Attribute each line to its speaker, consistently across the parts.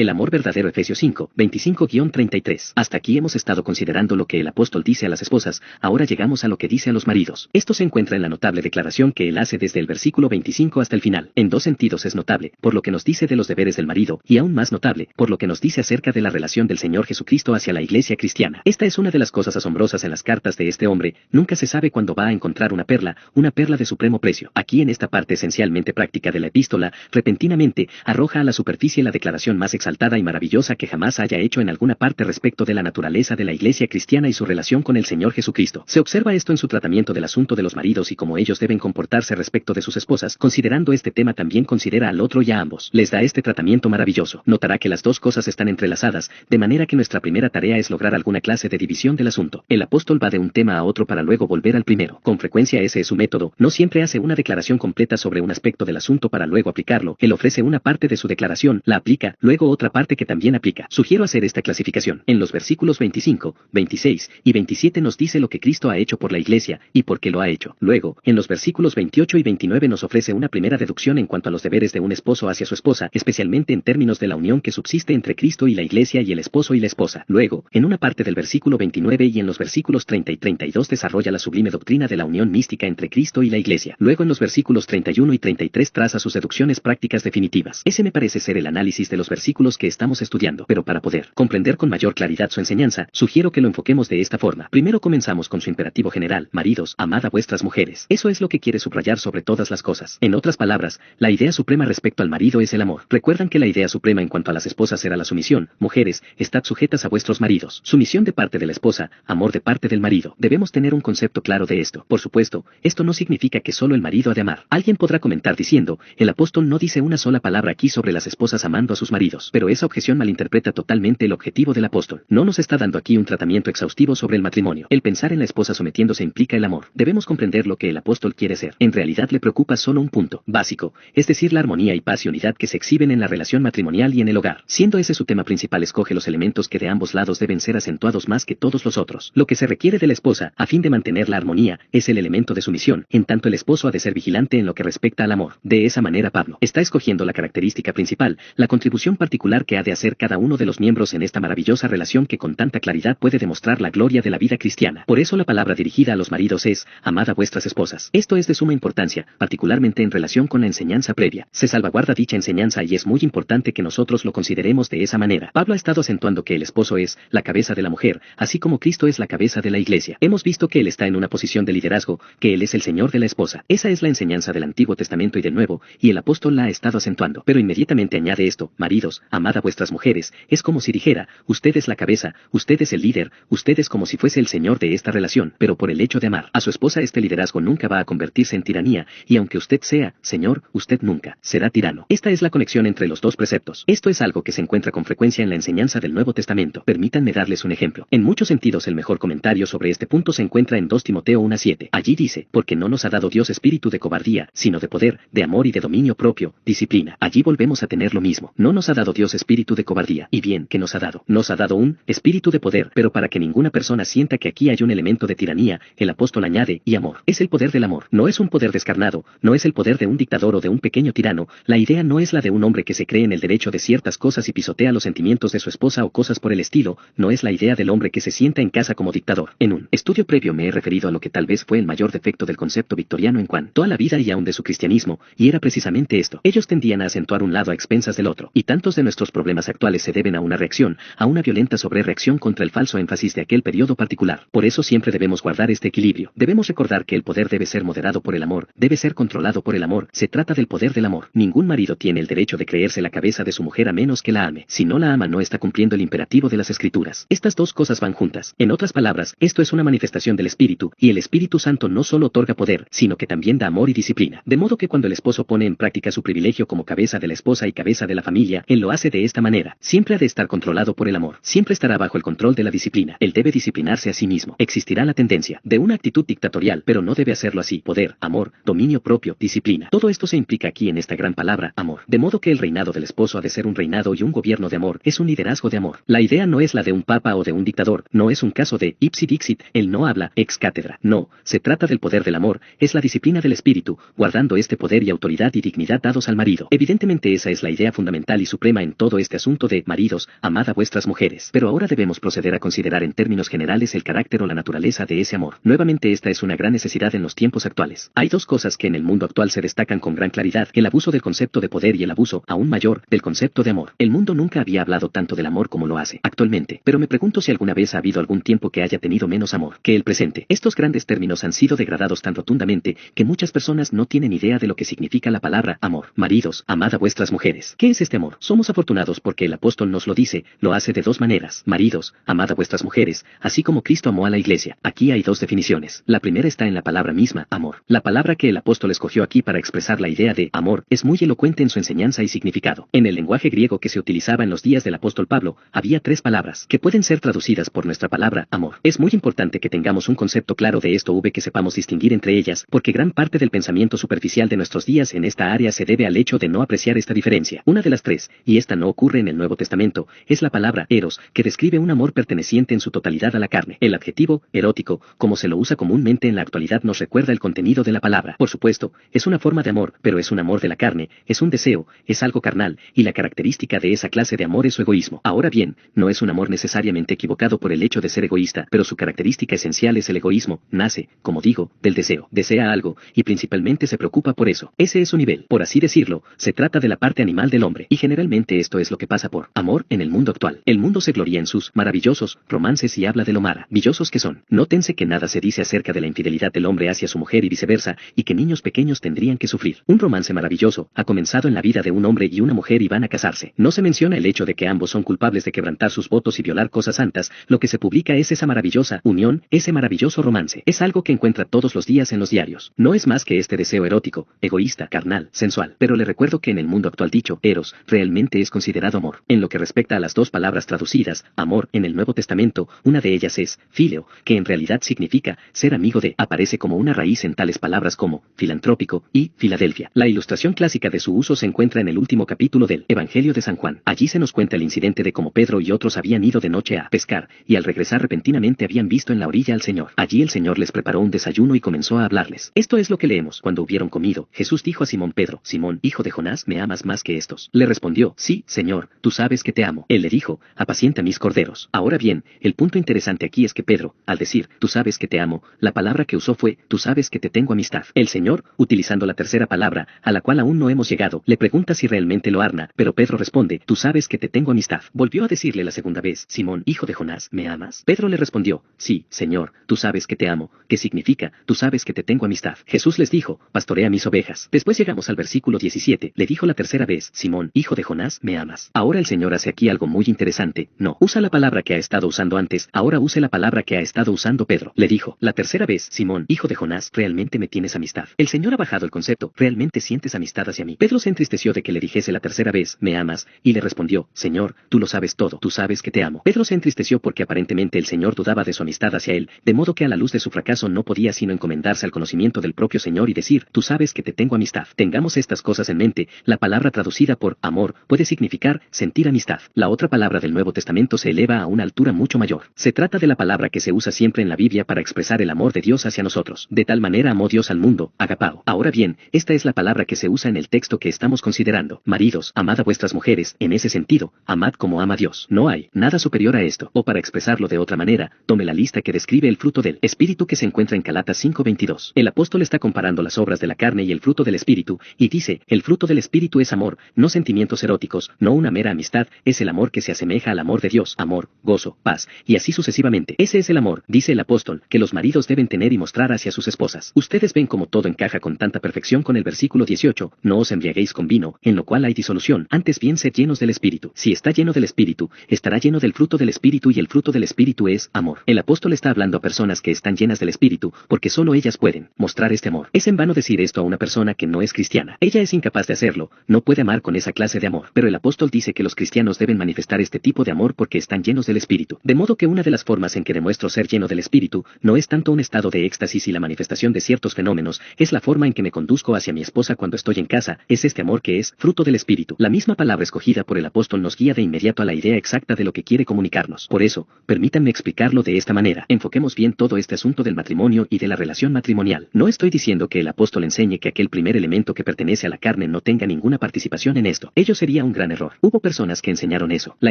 Speaker 1: El amor verdadero. Efesios 5, 25-33. Hasta aquí hemos estado considerando lo que el apóstol dice a las esposas, ahora llegamos a lo que dice a los maridos. Esto se encuentra en la notable declaración que él hace desde el versículo 25 hasta el final. En dos sentidos es notable, por lo que nos dice de los deberes del marido, y aún más notable, por lo que nos dice acerca de la relación del Señor Jesucristo hacia la iglesia cristiana. Esta es una de las cosas asombrosas en las cartas de este hombre, nunca se sabe cuándo va a encontrar una perla de supremo precio. Aquí en esta parte esencialmente práctica de la epístola, repentinamente, arroja a la superficie la declaración más exaltada y maravillosa que jamás haya hecho en alguna parte respecto de la naturaleza de la iglesia cristiana y su relación con el Señor Jesucristo. Se observa esto en su tratamiento del asunto de los maridos y cómo ellos deben comportarse respecto de sus esposas. Considerando este tema también considera al otro y a ambos. Les da este tratamiento maravilloso. Notará que las dos cosas están entrelazadas, de manera que nuestra primera tarea es lograr alguna clase de división del asunto. El apóstol va de un tema a otro para luego volver al primero. Con frecuencia ese es su método. No siempre hace una declaración completa sobre un aspecto del asunto para luego aplicarlo. Él ofrece una parte de su declaración, la aplica, luego otra parte que también aplica. Sugiero hacer esta clasificación. En los versículos 25, 26 y 27 nos dice lo que Cristo ha hecho por la iglesia y por qué lo ha hecho. Luego, en los versículos 28 y 29 nos ofrece una primera deducción en cuanto a los deberes de un esposo hacia su esposa, especialmente en términos de la unión que subsiste entre Cristo y la iglesia y el esposo y la esposa. Luego, en una parte del versículo 29 y en los versículos 30 y 32 desarrolla la sublime doctrina de la unión mística entre Cristo y la iglesia. Luego en los versículos 31 y 33 traza sus deducciones prácticas definitivas. Ese me parece ser el análisis de los versículos que estamos estudiando, pero para poder comprender con mayor claridad su enseñanza, sugiero que lo enfoquemos de esta forma. Primero comenzamos con su imperativo general: maridos, amad a vuestras mujeres. Eso es lo que quiere subrayar sobre todas las cosas. En otras palabras, la idea suprema respecto al marido es el amor. Recuerdan que la idea suprema en cuanto a las esposas era la sumisión. Mujeres, estad sujetas a vuestros maridos. Sumisión de parte de la esposa, amor de parte del marido. Debemos tener un concepto claro de esto. Por supuesto, esto no significa que solo el marido ha de amar. Alguien podrá comentar diciendo, el apóstol no dice una sola palabra aquí sobre las esposas amando a sus maridos. Pero esa objeción malinterpreta totalmente el objetivo del apóstol. No nos está dando aquí un tratamiento exhaustivo sobre el matrimonio. El pensar en la esposa sometiéndose implica el amor. Debemos comprender lo que el apóstol quiere hacer. En realidad le preocupa solo un punto básico, es decir, la armonía y paz y unidad que se exhiben en la relación matrimonial y en el hogar. Siendo ese su tema principal, escoge los elementos que de ambos lados deben ser acentuados más que todos los otros. Lo que se requiere de la esposa, a fin de mantener la armonía, es el elemento de sumisión, en tanto el esposo ha de ser vigilante en lo que respecta al amor. De esa manera Pablo está escogiendo la característica principal, la contribución particular que ha de hacer cada uno de los miembros en esta maravillosa relación que con tanta claridad puede demostrar la gloria de la vida cristiana. Por eso la palabra dirigida a los maridos es, amad a vuestras esposas. Esto es de suma importancia, particularmente en relación con la enseñanza previa. Se salvaguarda dicha enseñanza y es muy importante que nosotros lo consideremos de esa manera. Pablo ha estado acentuando que el esposo es la cabeza de la mujer, así como Cristo es la cabeza de la iglesia. Hemos visto que él está en una posición de liderazgo, que él es el Señor de la esposa. Esa es la enseñanza del Antiguo Testamento y del Nuevo, y el apóstol la ha estado acentuando. Pero inmediatamente añade esto: maridos, amad a vuestras mujeres. Es como si dijera, usted es la cabeza, usted es el líder, usted es como si fuese el Señor de esta relación, pero por el hecho de amar a su esposa este liderazgo nunca va a convertirse en tiranía, y aunque usted sea Señor, usted nunca será tirano. Esta es la conexión entre los dos preceptos. Esto es algo que se encuentra con frecuencia en la enseñanza del Nuevo Testamento. Permítanme darles un ejemplo. En muchos sentidos el mejor comentario sobre este punto se encuentra en 2 Timoteo 1:7. Allí dice, porque no nos ha dado Dios espíritu de cobardía, sino de poder, de amor y de dominio propio, disciplina. Allí volvemos a tener lo mismo. No nos ha dado Dios espíritu de cobardía. Y bien, ¿qué nos ha dado? Nos ha dado un espíritu de poder, pero para que ninguna persona sienta que aquí hay un elemento de tiranía, el apóstol añade, y amor. Es el poder del amor. No es un poder descarnado, no es el poder de un dictador o de un pequeño tirano. La idea no es la de un hombre que se cree en el derecho de ciertas cosas y pisotea los sentimientos de su esposa o cosas por el estilo. No es la idea del hombre que se sienta en casa como dictador. En un estudio previo me he referido a lo que tal vez fue el mayor defecto del concepto victoriano en cuanto a la vida y aún de su cristianismo, y era precisamente esto. Ellos tendían a acentuar un lado a expensas del otro, y tantos de nuestros problemas actuales se deben a una reacción, a una violenta sobrereacción contra el falso énfasis de aquel periodo particular. Por eso siempre debemos guardar este equilibrio. Debemos recordar que el poder debe ser moderado por el amor, debe ser controlado por el amor. Se trata del poder del amor. Ningún marido tiene el derecho de creerse la cabeza de su mujer a menos que la ame. Si no la ama, no está cumpliendo el imperativo de las Escrituras. Estas dos cosas van juntas. En otras palabras, esto es una manifestación del Espíritu, y el Espíritu Santo no solo otorga poder, sino que también da amor y disciplina. De modo que cuando el esposo pone en práctica su privilegio como cabeza de la esposa y cabeza de la familia, él lo hace de esta manera. Siempre ha de estar controlado por el amor. Siempre estará bajo el control de la disciplina. Él debe disciplinarse a sí mismo. Existirá la tendencia de una actitud dictatorial, pero no debe hacerlo así. Poder, amor, dominio propio, disciplina. Todo esto se implica aquí en esta gran palabra, amor. De modo que el reinado del esposo ha de ser un reinado y un gobierno de amor. Es un liderazgo de amor. La idea no es la de un papa o de un dictador. No es un caso de ipsi dixit. Él no habla ex cátedra. No, se trata del poder del amor. Es la disciplina del espíritu, guardando este poder y autoridad y dignidad dados al marido. Evidentemente esa es la idea fundamental y suprema en en todo este asunto de maridos, amad a vuestras mujeres. Pero ahora debemos proceder a considerar en términos generales el carácter o la naturaleza de ese amor. Nuevamente esta es una gran necesidad en los tiempos actuales. Hay dos cosas que en el mundo actual se destacan con gran claridad: el abuso del concepto de poder y el abuso, aún mayor, del concepto de amor. El mundo nunca había hablado tanto del amor como lo hace actualmente, pero me pregunto si alguna vez ha habido algún tiempo que haya tenido menos amor que el presente. Estos grandes términos han sido degradados tan rotundamente que muchas personas no tienen idea de lo que significa la palabra amor. Maridos, amad a vuestras mujeres. ¿Qué es este amor? Somos afortunados porque el apóstol nos lo dice, lo hace de dos maneras. Maridos, amad a vuestras mujeres, así como Cristo amó a la iglesia. Aquí hay dos definiciones. La primera está en la palabra misma, amor. La palabra que el apóstol escogió aquí para expresar la idea de amor es muy elocuente en su enseñanza y significado. En el lenguaje griego que se utilizaba en los días del apóstol Pablo, había tres palabras que pueden ser traducidas por nuestra palabra amor. Es muy importante que tengamos un concepto claro de esto, que sepamos distinguir entre ellas, porque gran parte del pensamiento superficial de nuestros días en esta área se debe al hecho de no apreciar esta diferencia. Una de las tres, y esta no ocurre en el Nuevo Testamento, es la palabra eros, que describe un amor perteneciente en su totalidad a la carne. El adjetivo erótico, como se lo usa comúnmente en la actualidad, nos recuerda el contenido de la palabra. Por supuesto, es una forma de amor, pero es un amor de la carne, es un deseo, es algo carnal, y la característica de esa clase de amor es su egoísmo. Ahora bien, no es un amor necesariamente equivocado por el hecho de ser egoísta, pero su característica esencial es el egoísmo. Nace, como digo, del deseo. Desea algo, y principalmente se preocupa por eso. Ese es su nivel. Por así decirlo, se trata de la parte animal del hombre, y generalmente esto es lo que pasa por amor en el mundo actual. El mundo se gloria en sus maravillosos romances y habla de lo maravillosos que son. Nótense que nada se dice acerca de la infidelidad del hombre hacia su mujer y viceversa, y que niños pequeños tendrían que sufrir. Un romance maravilloso ha comenzado en la vida de un hombre y una mujer y van a casarse. No se menciona el hecho de que ambos son culpables de quebrantar sus votos y violar cosas santas. Lo que se publica es esa maravillosa unión, ese maravilloso romance. Es algo que encuentra todos los días en los diarios. No es más que este deseo erótico, egoísta, carnal, sensual. Pero le recuerdo que en el mundo actual dicho eros realmente es considerado amor. En lo que respecta a las dos palabras traducidas, amor, en el Nuevo Testamento, una de ellas es fileo, que en realidad significa ser amigo de. Aparece como una raíz en tales palabras como filantrópico y Filadelfia. La ilustración clásica de su uso se encuentra en el último capítulo del Evangelio de San Juan. Allí se nos cuenta el incidente de cómo Pedro y otros habían ido de noche a pescar, y al regresar repentinamente habían visto en la orilla al Señor. Allí el Señor les preparó un desayuno y comenzó a hablarles. Esto es lo que leemos. Cuando hubieron comido, Jesús dijo a Simón Pedro: Simón, hijo de Jonás, ¿me amas más que estos? Le respondió: sí, Señor, tú sabes que te amo. Él le dijo: apacienta mis corderos. Ahora bien, el punto interesante aquí es que Pedro, al decir, tú sabes que te amo, la palabra que usó fue, tú sabes que te tengo amistad. El Señor, utilizando la tercera palabra, a la cual aún no hemos llegado, le pregunta si realmente lo arna, pero Pedro responde: tú sabes que te tengo amistad. Volvió a decirle la segunda vez: Simón, hijo de Jonás, ¿me amas? Pedro le respondió: sí, Señor, tú sabes que te amo, que significa, tú sabes que te tengo amistad. Jesús les dijo: pastorea mis ovejas. Después llegamos al versículo 17, le dijo la tercera vez: Simón, hijo de Jonás, ¿me amas? Ahora el Señor hace aquí algo muy interesante. No usa la palabra que ha estado usando antes, ahora use la palabra que ha estado usando Pedro. Le dijo la tercera vez: Simón, hijo de Jonás, ¿realmente me tienes amistad? El Señor ha bajado el concepto: ¿realmente sientes amistad hacia mí? Pedro se entristeció de que le dijese la tercera vez: ¿me amas? Y le respondió: Señor, tú lo sabes todo, tú sabes que te amo. Pedro se entristeció porque aparentemente el Señor dudaba de su amistad hacia él, de modo que a la luz de su fracaso no podía sino encomendarse al conocimiento del propio Señor y decir: tú sabes que te tengo amistad. Tengamos estas cosas en mente. La palabra traducida por amor puede significar sentir amistad. La otra palabra del Nuevo Testamento se eleva a una altura mucho mayor. Se trata de la palabra que se usa siempre en la Biblia para expresar el amor de Dios hacia nosotros. De tal manera amó Dios al mundo, agapao. Ahora bien, esta es la palabra que se usa en el texto que estamos considerando. Maridos, amad a vuestras mujeres. En ese sentido, amad como ama Dios. No hay nada superior a esto. O para expresarlo de otra manera, tome la lista que describe el fruto del Espíritu que se encuentra en Galatas 5:22. El apóstol está comparando las obras de la carne y el fruto del Espíritu, y dice: el fruto del Espíritu es amor, no sentimientos eróticos, no una mera amistad, es el amor que se asemeja al amor de Dios, amor, gozo, paz, y así sucesivamente. Ese es el amor, dice el apóstol, que los maridos deben tener y mostrar hacia sus esposas. Ustedes ven cómo todo encaja con tanta perfección con el versículo 18, no os embriaguéis con vino, en lo cual hay disolución, antes bien sed llenos del Espíritu. Si está lleno del Espíritu, estará lleno del fruto del Espíritu, y el fruto del Espíritu es amor. El apóstol está hablando a personas que están llenas del Espíritu, porque solo ellas pueden mostrar este amor. Es en vano decir esto a una persona que no es cristiana. Ella es incapaz de hacerlo, no puede amar con esa clase de amor. Pero el apóstol dice que los cristianos deben manifestar este tipo de amor porque están llenos del Espíritu. De modo que una de las formas en que demuestro ser lleno del Espíritu no es tanto un estado de éxtasis y la manifestación de ciertos fenómenos, es la forma en que me conduzco hacia mi esposa cuando estoy en casa, es este amor que es fruto del Espíritu. La misma palabra escogida por el apóstol nos guía de inmediato a la idea exacta de lo que quiere comunicarnos. Por eso, permítanme explicarlo de esta manera. Enfoquemos bien todo este asunto del matrimonio y de la relación matrimonial. No estoy diciendo que el apóstol enseñe que aquel primer elemento que pertenece a la carne no tenga ninguna participación en esto. Ello sería un un gran error. Hubo personas que enseñaron eso. La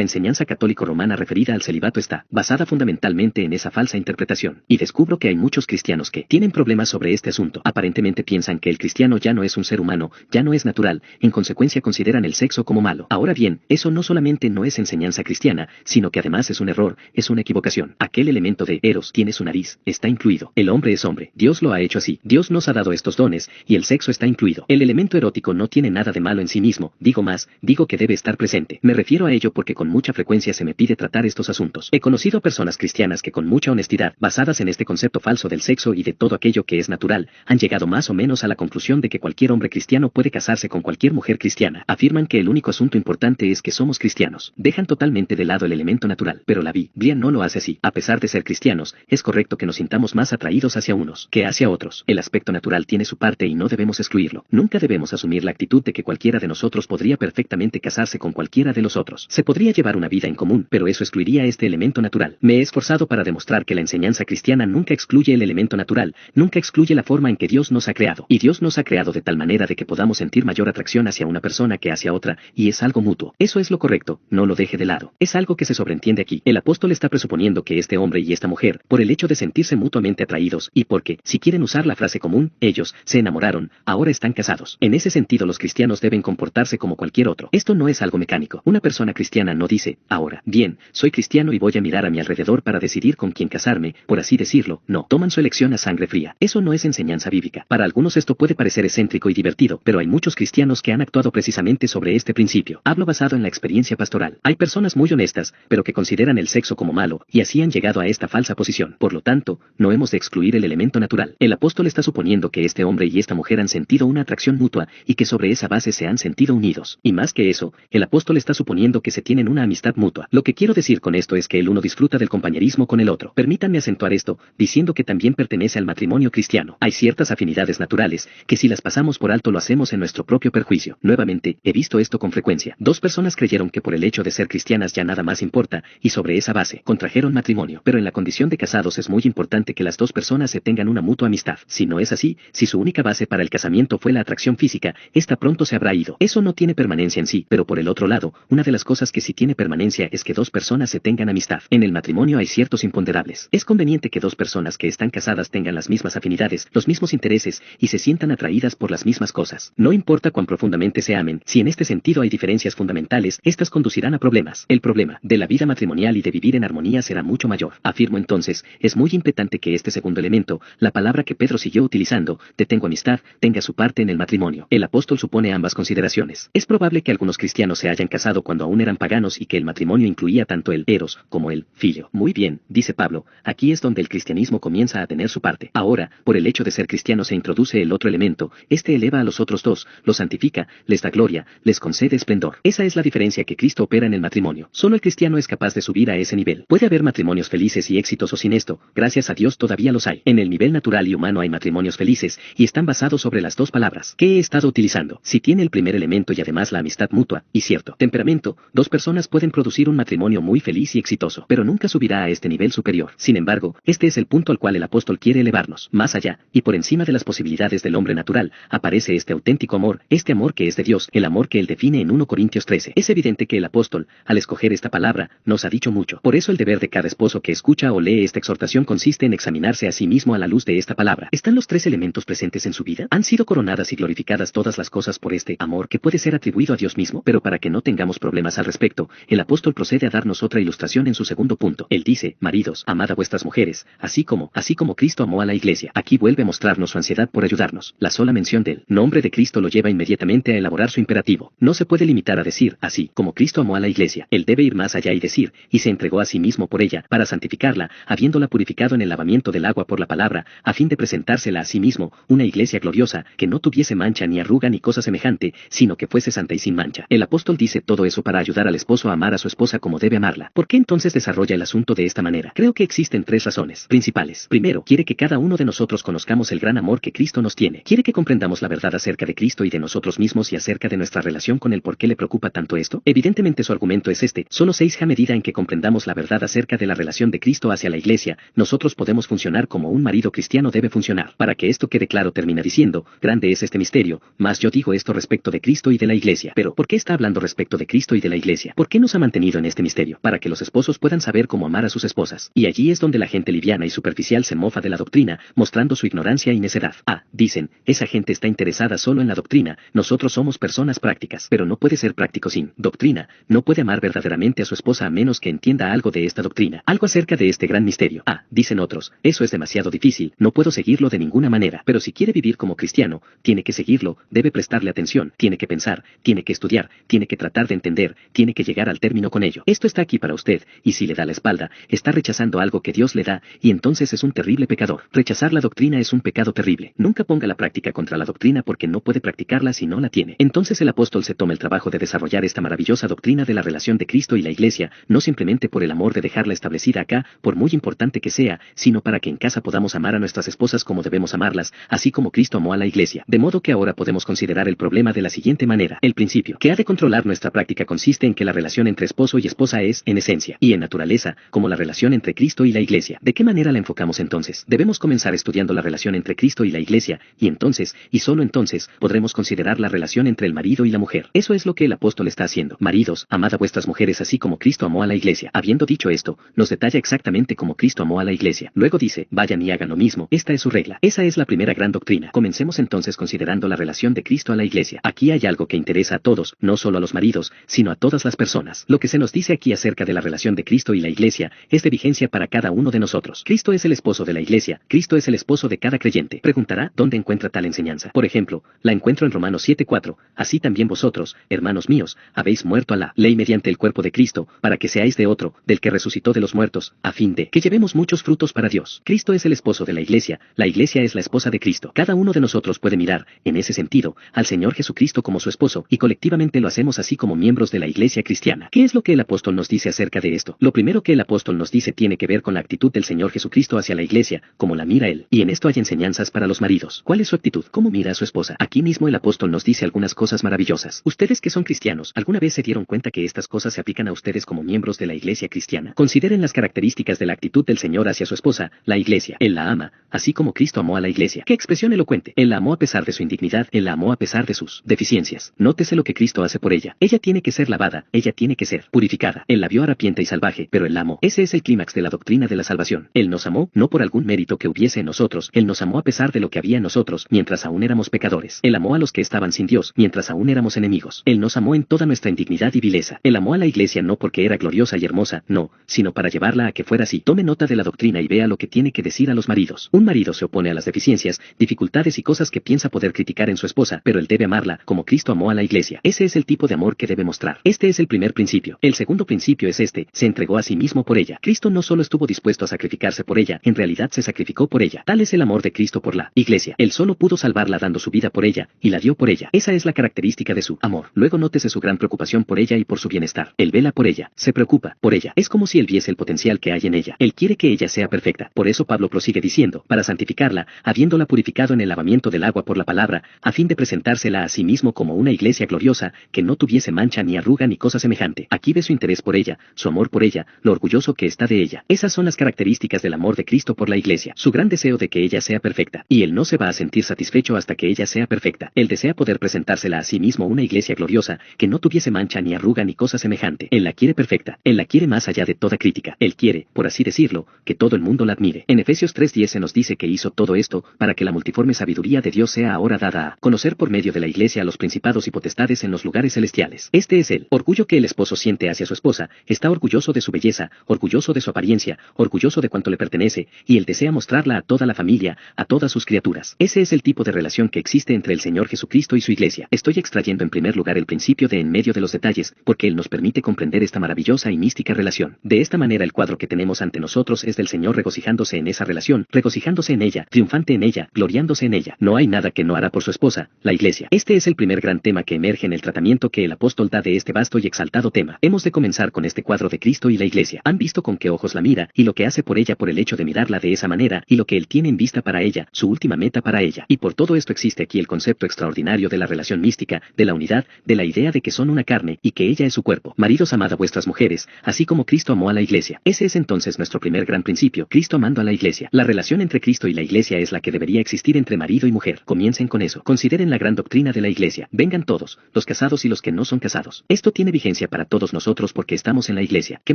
Speaker 1: enseñanza católico romana referida al celibato está basada fundamentalmente en esa falsa interpretación. Y descubro que hay muchos cristianos que tienen problemas sobre este asunto. Aparentemente piensan que el cristiano ya no es un ser humano, ya no es natural, en consecuencia consideran el sexo como malo. Ahora bien, eso no solamente no es enseñanza cristiana, sino que además es un error, es una equivocación. Aquel elemento de eros tiene su nariz, está incluido. El hombre es hombre, Dios lo ha hecho así. Dios nos ha dado estos dones, y el sexo está incluido. El elemento erótico no tiene nada de malo en sí mismo, digo más, digo que debe estar presente. Me refiero a ello porque con mucha frecuencia se me pide tratar estos asuntos. He conocido a personas cristianas que con mucha honestidad, basadas en este concepto falso del sexo y de todo aquello que es natural, han llegado más o menos a la conclusión de que cualquier hombre cristiano puede casarse con cualquier mujer cristiana. Afirman que el único asunto importante es que somos cristianos. Dejan totalmente de lado el elemento natural, pero la Biblia no lo hace así. A pesar de ser cristianos, es correcto que nos sintamos más atraídos hacia unos que hacia otros. El aspecto natural tiene su parte y no debemos excluirlo. Nunca debemos asumir la actitud de que cualquiera de nosotros podría perfectamente casarse con cualquiera de los otros. Se podría llevar una vida en común, pero eso excluiría este elemento natural. Me he esforzado para demostrar que la enseñanza cristiana nunca excluye el elemento natural, nunca excluye la forma en que Dios nos ha creado. Y Dios nos ha creado de tal manera de que podamos sentir mayor atracción hacia una persona que hacia otra, y es algo mutuo. Eso es lo correcto, no lo deje de lado. Es algo que se sobreentiende aquí. El apóstol está presuponiendo que este hombre y esta mujer, por el hecho de sentirse mutuamente atraídos, y porque, si quieren usar la frase común, ellos se enamoraron, ahora están casados. En ese sentido los cristianos deben comportarse como cualquier otro. Esto no es algo mecánico. Una persona cristiana no dice, ahora, bien, soy cristiano y voy a mirar a mi alrededor para decidir con quién casarme, por así decirlo. No, toman su elección a sangre fría. Eso no es enseñanza bíblica. Para algunos esto puede parecer excéntrico y divertido, pero hay muchos cristianos que han actuado precisamente sobre este principio. Hablo basado en la experiencia pastoral. Hay personas muy honestas, pero que consideran el sexo como malo, y así han llegado a esta falsa posición. Por lo tanto, no hemos de excluir el elemento natural. El apóstol está suponiendo que este hombre y esta mujer han sentido una atracción mutua, y que sobre esa base se han sentido unidos. Y más que eso, el apóstol está suponiendo que se tienen una amistad mutua. Lo que quiero decir con esto es que el uno disfruta del compañerismo con el otro. Permítanme acentuar esto, diciendo que también pertenece al matrimonio cristiano. Hay ciertas afinidades naturales, que si las pasamos por alto lo hacemos en nuestro propio perjuicio. Nuevamente, he visto esto con frecuencia. Dos personas creyeron que por el hecho de ser cristianas ya nada más importa, y sobre esa base, contrajeron matrimonio. Pero en la condición de casados es muy importante que las dos personas se tengan una mutua amistad. Si no es así, si su única base para el casamiento fue la atracción física, esta pronto se habrá ido. Eso no tiene permanencia en sí, pero por el otro lado, una de las cosas que sí tiene permanencia es que dos personas se tengan amistad. En el matrimonio hay ciertos imponderables. Es conveniente que dos personas que están casadas tengan las mismas afinidades, los mismos intereses, y se sientan atraídas por las mismas cosas. No importa cuán profundamente se amen, si en este sentido hay diferencias fundamentales, estas conducirán a problemas. El problema de la vida matrimonial y de vivir en armonía será mucho mayor. Afirmo entonces, es muy importante que este segundo elemento, la palabra que Pedro siguió utilizando, te tengo amistad, tenga su parte en el matrimonio. El apóstol supone ambas consideraciones. Es probable que algunos cristianos se hayan casado cuando aún eran paganos y que el matrimonio incluía tanto el eros como el filio. Muy bien, dice Pablo, aquí es donde el cristianismo comienza a tener su parte. Ahora, por el hecho de ser cristiano se introduce el otro elemento, este eleva a los otros dos, los santifica, les da gloria, les concede esplendor. Esa es la diferencia que Cristo opera en el matrimonio. Solo el cristiano es capaz de subir a ese nivel. Puede haber matrimonios felices y exitosos sin esto, gracias a Dios todavía los hay. En el nivel natural y humano hay matrimonios felices, y están basados sobre las dos palabras que he estado utilizando. Si tiene el primer elemento y además la amistad mutua, y cierto temperamento, dos personas pueden producir un matrimonio muy feliz y exitoso, pero nunca subirá a este nivel superior. Sin embargo, este es el punto al cual el apóstol quiere elevarnos. Más allá, y por encima de las posibilidades del hombre natural, aparece este auténtico amor, este amor que es de Dios, el amor que él define en 1 Corintios 13. Es evidente que el apóstol, al escoger esta palabra, nos ha dicho mucho. Por eso el deber de cada esposo que escucha o lee esta exhortación consiste en examinarse a sí mismo a la luz de esta palabra. ¿Están los tres elementos presentes en su vida? ¿Han sido coronadas y glorificadas todas las cosas por este amor que puede ser atribuido a Dios mismo? Pero para que no tengamos problemas al respecto, el apóstol procede a darnos otra ilustración en su segundo punto. Él dice, maridos, amad a vuestras mujeres, así como Cristo amó a la iglesia. Aquí vuelve a mostrarnos su ansiedad por ayudarnos. La sola mención del nombre de Cristo lo lleva inmediatamente a elaborar su imperativo. No se puede limitar a decir, así como Cristo amó a la iglesia. Él debe ir más allá y decir, y se entregó a sí mismo por ella, para santificarla, habiéndola purificado en el lavamiento del agua por la palabra, a fin de presentársela a sí mismo, una iglesia gloriosa, que no tuviese mancha ni arruga ni cosa semejante, sino que fuese santa y sin mancha. El apóstol dice todo eso para ayudar al esposo a amar a su esposa como debe amarla. ¿Por qué entonces desarrolla el asunto de esta manera? Creo que existen tres razones principales. Primero, quiere que cada uno de nosotros conozcamos el gran amor que Cristo nos tiene. Quiere que comprendamos la verdad acerca de Cristo y de nosotros mismos y acerca de nuestra relación con él. ¿Por qué le preocupa tanto esto? Evidentemente su argumento es este. Solo 6 a medida en que comprendamos la verdad acerca de la relación de Cristo hacia la iglesia, nosotros podemos funcionar como un marido cristiano debe funcionar. Para que esto quede claro termina diciendo, grande es este misterio, mas yo digo esto respecto de Cristo y de la iglesia. Pero, ¿por qué qué está hablando respecto de Cristo y de la iglesia? ¿Por qué nos ha mantenido en este misterio? Para que los esposos puedan saber cómo amar a sus esposas. Y allí es donde la gente liviana y superficial se mofa de la doctrina, mostrando su ignorancia y necedad. Dicen, esa gente está interesada solo en la doctrina, nosotros somos personas prácticas. Pero no puede ser práctico sin doctrina, no puede amar verdaderamente a su esposa a menos que entienda algo de esta doctrina, algo acerca de este gran misterio. Dicen otros, eso es demasiado difícil, no puedo seguirlo de ninguna manera. Pero si quiere vivir como cristiano, tiene que seguirlo, debe prestarle atención, tiene que pensar, tiene que estudiar, tiene que tratar de entender, tiene que llegar al término con ello. Esto está aquí para usted, y si le da la espalda, está rechazando algo que Dios le da, y entonces es un terrible pecador. Rechazar la doctrina es un pecado terrible. Nunca ponga la práctica contra la doctrina porque no puede practicarla si no la tiene. Entonces el apóstol se toma el trabajo de desarrollar esta maravillosa doctrina de la relación de Cristo y la iglesia, no simplemente por el amor de dejarla establecida acá, por muy importante que sea, sino para que en casa podamos amar a nuestras esposas como debemos amarlas, así como Cristo amó a la iglesia. De modo que ahora podemos considerar el problema de la siguiente manera. El principio que ha de controlar nuestra práctica consiste en que la relación entre esposo y esposa es, en esencia y en naturaleza, como la relación entre Cristo y la iglesia. ¿De qué manera la enfocamos entonces? Debemos comenzar estudiando la relación entre Cristo y la iglesia, y entonces, y solo entonces, podremos considerar la relación entre el marido y la mujer. Eso es lo que el apóstol está haciendo. Maridos, amad a vuestras mujeres así como Cristo amó a la iglesia. Habiendo dicho esto, nos detalla exactamente cómo Cristo amó a la iglesia. Luego dice, vayan y hagan lo mismo. Esta es su regla. Esa es la primera gran doctrina. Comencemos entonces considerando la relación de Cristo a la iglesia. Aquí hay algo que interesa a todos, no solo a los maridos, sino a todas las personas. Lo que se nos dice aquí acerca de la relación de Cristo y la iglesia es de vigencia para cada uno de nosotros. Cristo es el esposo de la iglesia, Cristo es el esposo de cada creyente. Preguntará, ¿dónde encuentra tal enseñanza? Por ejemplo, la encuentro en Romanos 7:4, así también vosotros, hermanos míos, habéis muerto a la ley mediante el cuerpo de Cristo, para que seáis de otro, del que resucitó de los muertos, a fin de que llevemos muchos frutos para Dios. Cristo es el esposo de la iglesia es la esposa de Cristo. Cada uno de nosotros puede mirar, en ese sentido, al Señor Jesucristo como su esposo, y colectivamente lo hacemos así como miembros de la iglesia cristiana. ¿Qué es lo que el apóstol nos dice acerca de esto? Lo primero que el apóstol nos dice tiene que ver con la actitud del Señor Jesucristo hacia la iglesia, como la mira él. Y en esto hay enseñanzas para los maridos. ¿Cuál es su actitud? ¿Cómo mira a su esposa? Aquí mismo el apóstol nos dice algunas cosas maravillosas. Ustedes que son cristianos, ¿alguna vez se dieron cuenta que estas cosas se aplican a ustedes como miembros de la iglesia cristiana? Consideren las características de la actitud del Señor hacia su esposa, la iglesia. Él la ama, así como Cristo amó a la iglesia. ¡Qué expresión elocuente! Él la amó a pesar de su indignidad, él la amó a pesar de sus deficiencias. Nótese lo que Cristo hace por ella. Ella tiene que ser lavada, ella tiene que ser purificada. Él la vio harapienta y salvaje, pero él la amó. Ese es el clímax de la doctrina de la salvación. Él nos amó, no por algún mérito que hubiese en nosotros, él nos amó a pesar de lo que había en nosotros, mientras aún éramos pecadores. Él amó a los que estaban sin Dios, mientras aún éramos enemigos. Él nos amó en toda nuestra indignidad y vileza. Él amó a la iglesia no porque era gloriosa y hermosa, no, sino para llevarla a que fuera así. Tome nota de la doctrina y vea lo que tiene que decir a los maridos. Un marido se opone a las deficiencias, dificultades y cosas que piensa poder criticar en su esposa, pero él debe amarla, como Cristo amó a la iglesia. Ese es el tipo de amor que debe mostrar. Este es el primer principio. El segundo principio es este, se entregó a sí mismo por ella. Cristo no solo estuvo dispuesto a sacrificarse por ella, en realidad se sacrificó por ella. Tal es el amor de Cristo por la iglesia. Él solo pudo salvarla dando su vida por ella, y la dio por ella. Esa es la característica de su amor. Luego nótese su gran preocupación por ella y por su bienestar. Él vela por ella, se preocupa por ella. Es como si él viese el potencial que hay en ella. Él quiere que ella sea perfecta. Por eso Pablo prosigue diciendo, para santificarla, habiéndola purificado en el lavamiento del agua por la palabra, a fin de presentársela a sí mismo como una iglesia gloriosa, que no tuviese mancha ni arruga ni cosa semejante. Aquí ve su interés por ella, su amor por ella, lo orgulloso que está de ella. Esas son las características del amor de Cristo por la iglesia. Su gran deseo de que ella sea perfecta. Y él no se va a sentir satisfecho hasta que ella sea perfecta. Él desea poder presentársela a sí mismo una iglesia gloriosa, que no tuviese mancha ni arruga ni cosa semejante. Él la quiere perfecta. Él la quiere más allá de toda crítica. Él quiere, por así decirlo, que todo el mundo la admire. En Efesios 3:10 se nos dice que hizo todo esto, para que la multiforme sabiduría de Dios sea ahora dada a conocer por medio de la iglesia a los principados y potestades en los lugares celestiales. Este es el orgullo que el esposo siente hacia su esposa. Está orgulloso de su belleza, orgulloso de su apariencia, orgulloso de cuanto le pertenece, y él desea mostrarla a toda la familia, a todas sus criaturas. Ese es el tipo de relación que existe entre el Señor Jesucristo y su iglesia. Estoy extrayendo en primer lugar el principio de en medio de los detalles, porque él nos permite comprender esta maravillosa y mística relación. De esta manera el cuadro que tenemos ante nosotros es del Señor regocijándose en esa relación, regocijándose en ella, triunfante en ella, gloriándose en ella. No hay nada que no hará por su esposa, la iglesia. Este es el primer gran tema que emerge en el tratamiento que el apóstol da de este vasto y exaltado tema. Hemos de comenzar con este cuadro de Cristo y la iglesia. Han visto con qué ojos la mira, y lo que hace por ella por el hecho de mirarla de esa manera, y lo que él tiene en vista para ella, su última meta para ella. Y por todo esto existe aquí el concepto extraordinario de la relación mística, de la unidad, de la idea de que son una carne, y que ella es su cuerpo. Maridos, amad a vuestras mujeres, así como Cristo amó a la iglesia. Ese es entonces nuestro primer gran principio, Cristo amando a la iglesia. La relación entre Cristo y la iglesia es la que debería existir entre marido y mujer. Comiencen con eso. Consideren la gran doctrina de la iglesia. Vengan todos, los casados casados y los que no son casados. Esto tiene vigencia para todos nosotros porque estamos en la iglesia. Qué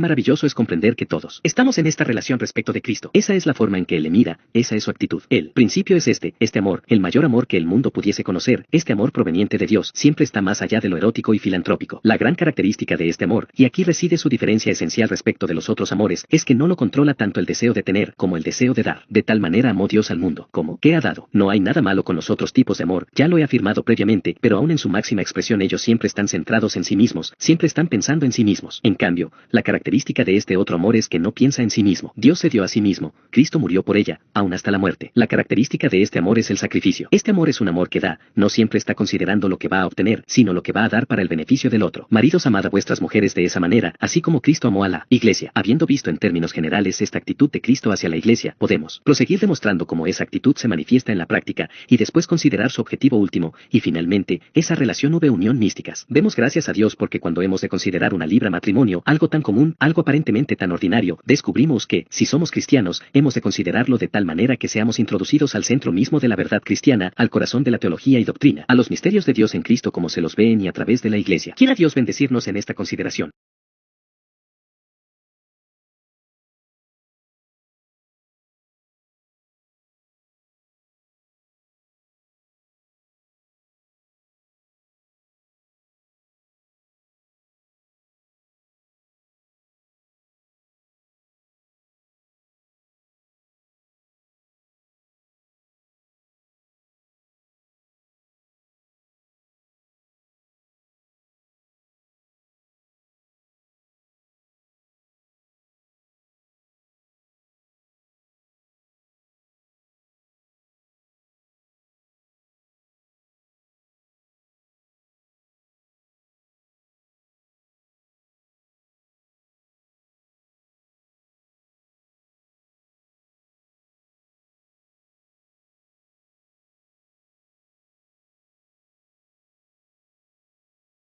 Speaker 1: maravilloso es comprender que todos estamos en esta relación respecto de Cristo. Esa es la forma en que Él le mira, esa es su actitud. El principio es este amor, el mayor amor que el mundo pudiese conocer, este amor proveniente de Dios, siempre está más allá de lo erótico y filantrópico. La gran característica de este amor, y aquí reside su diferencia esencial respecto de los otros amores, es que no lo controla tanto el deseo de tener como el deseo de dar. De tal manera amó Dios al mundo, como que ha dado. No hay nada malo con los otros tipos de amor, ya lo he afirmado previamente, pero aún en su máxima expresión ellos siempre están centrados en sí mismos, siempre están pensando en sí mismos. En cambio, la característica de este otro amor es que no piensa en sí mismo. Dios se dio a sí mismo, Cristo murió por ella, aún hasta la muerte. La característica de este amor es el sacrificio. Este amor es un amor que da, no siempre está considerando lo que va a obtener, sino lo que va a dar para el beneficio del otro. Maridos, amad a vuestras mujeres de esa manera, así como Cristo amó a la iglesia. Habiendo visto en términos generales esta actitud de Cristo hacia la iglesia, podemos proseguir demostrando cómo esa actitud se manifiesta en la práctica, y después considerar su objetivo último, y finalmente, esa relación o unión místicas. Demos gracias a Dios porque cuando hemos de considerar una libra matrimonio, algo tan común, algo aparentemente tan ordinario, descubrimos que, si somos cristianos, hemos de considerarlo de tal manera que seamos introducidos al centro mismo de la verdad cristiana, al corazón de la teología y doctrina, a los misterios de Dios en Cristo como se los ven y a través de la iglesia. Quiera Dios bendecirnos en esta consideración.